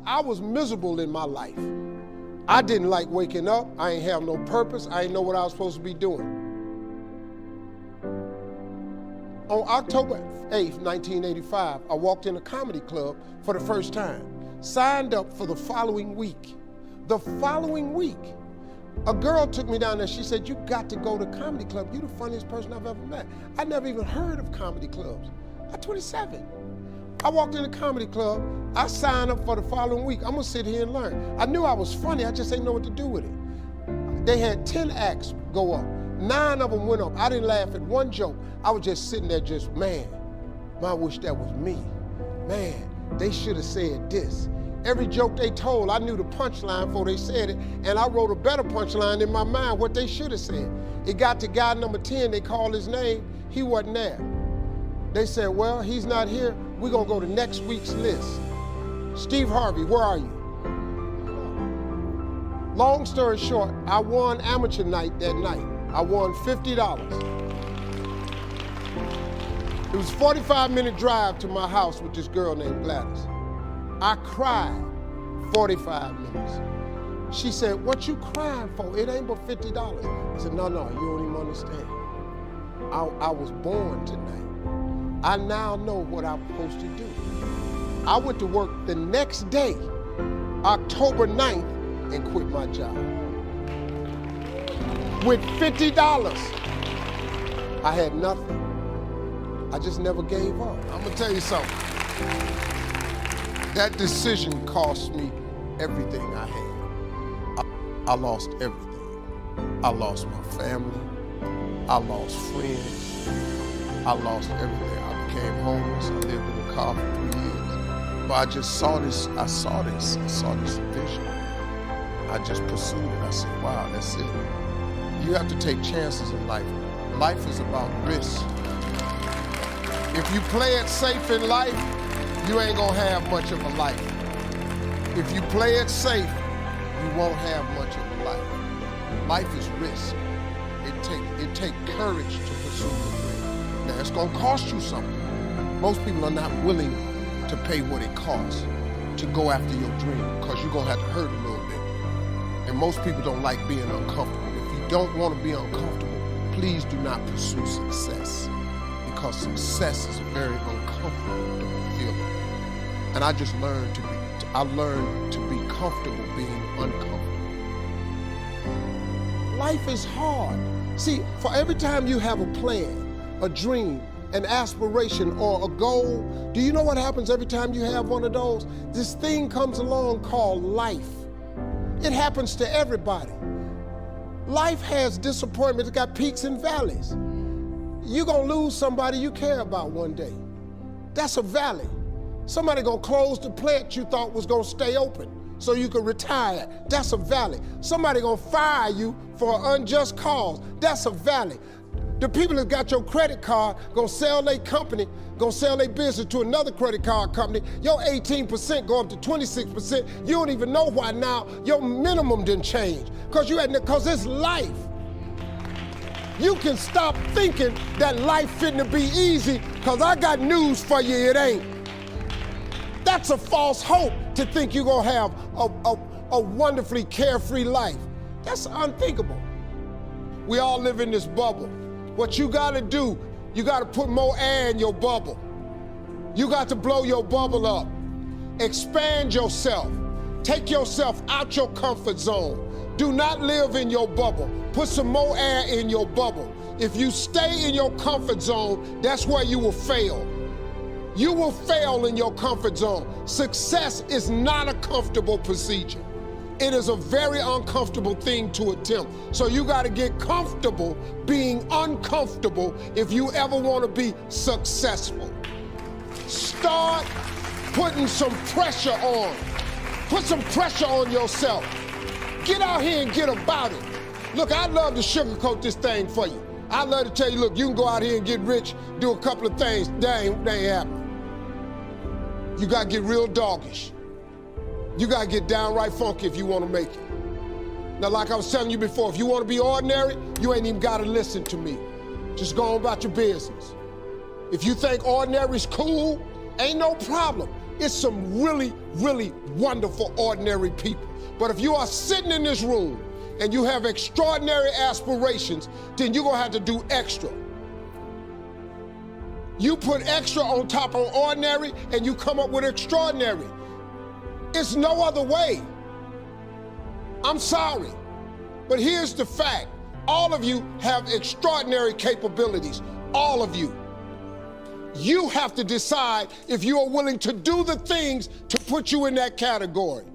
I was miserable in my life. I didn't like waking up. I ain't have no purpose. I ain't know what I was supposed to be doing. On October 8th, 1985, I walked in a comedy club for the first time. Signed up for the following week. The following week, a girl took me down there. She said, "You got to go to comedy club. You're the funniest person I've ever met." I never even heard of comedy clubs. I'm 27. I walked in the comedy club. I signed up for the following week. I'm gonna sit here and learn. I knew I was funny. I just didn't know what to do with it. They had 10 acts go up. 9 of them went up. I didn't laugh at one joke. I was just sitting there just, man, I wish that was me. Man, they should have said this. Every joke they told, I knew the punchline before they said it, and I wrote a better punchline in my mind, what they should have said. It got to guy number 10, they called his name, he wasn't there. They said, well, he's not here, we're gonna go to next week's list. Steve Harvey, where are you? Long story short, I won amateur night that night. I won $50. It was a 45-minute drive to my house with this girl named Gladys. I cried 45 minutes. She said, "What you crying for? It ain't but $50. I said, no, you don't even understand. I was born tonight. I now know what I'm supposed to do. I went to work the next day, October 9th, and quit my job. With $50, I had nothing. I just never gave up. I'm gonna tell you something. That decision cost me everything I had. I lost everything. I lost my family. I lost friends. I lost everything. I became homeless. I lived in a car for 3 years. But I just saw this vision. I just pursued it. I said, wow, that's it. You have to take chances in life. Life is about risk. If you play it safe in life, you ain't gonna have much of a life. If you play it safe, you won't have much of a life. Life is risk. It take courage to pursue the dream. Now, it's gonna cost you something. Most people are not willing to pay what it costs to go after your dream, because you're gonna have to hurt a little bit. And most people don't like being uncomfortable. If you don't want to be uncomfortable, please do not pursue success, because success is a very uncomfortable feeling. And I just learned to be comfortable being uncomfortable. Life is hard. See, for every time you have a plan, a dream, an aspiration, or a goal, do you know what happens every time you have one of those? This thing comes along called life. It happens to everybody. Life has disappointment. It's got peaks and valleys. You're gonna lose somebody you care about one day. That's a valley. Somebody gonna close the plant you thought was gonna stay open so you could retire. That's a valley. Somebody gonna fire you for an unjust cause. That's a valley. The people that got your credit card gonna sell their company, gonna sell their business to another credit card company. Your 18% go up to 26%. You don't even know why now your minimum didn't change. Cause it's life. You can stop thinking that life fitting be easy, cause I got news for you, it ain't. That's a false hope to think you're gonna have a wonderfully carefree life. That's unthinkable. We all live in this bubble. What you gotta do, you gotta put more air in your bubble. You got to blow your bubble up. Expand yourself. Take yourself out your comfort zone. Do not live in your bubble. Put some more air in your bubble. If you stay in your comfort zone, that's where you will fail. You will fail in your comfort zone. Success is not a comfortable procedure. It is a very uncomfortable thing to attempt. So you got to get comfortable being uncomfortable if you ever want to be successful. Start putting some pressure on. Put some pressure on yourself. Get out here and get about it. Look, I'd love to sugarcoat this thing for you. I'd love to tell you, look, you can go out here and get rich, do a couple of things. That ain't happening. You got to get real doggish. You got to get downright funky if you want to make it. Now, like I was telling you before, if you want to be ordinary, you ain't even got to listen to me. Just go on about your business. If you think ordinary's cool, ain't no problem. It's some really, really wonderful, ordinary people. But if you are sitting in this room and you have extraordinary aspirations, then you're gonna have to do extra. You put extra on top of ordinary and you come up with extraordinary. It's no other way. I'm sorry, but here's the fact. All of you have extraordinary capabilities, all of you. You have to decide if you are willing to do the things to put you in that category.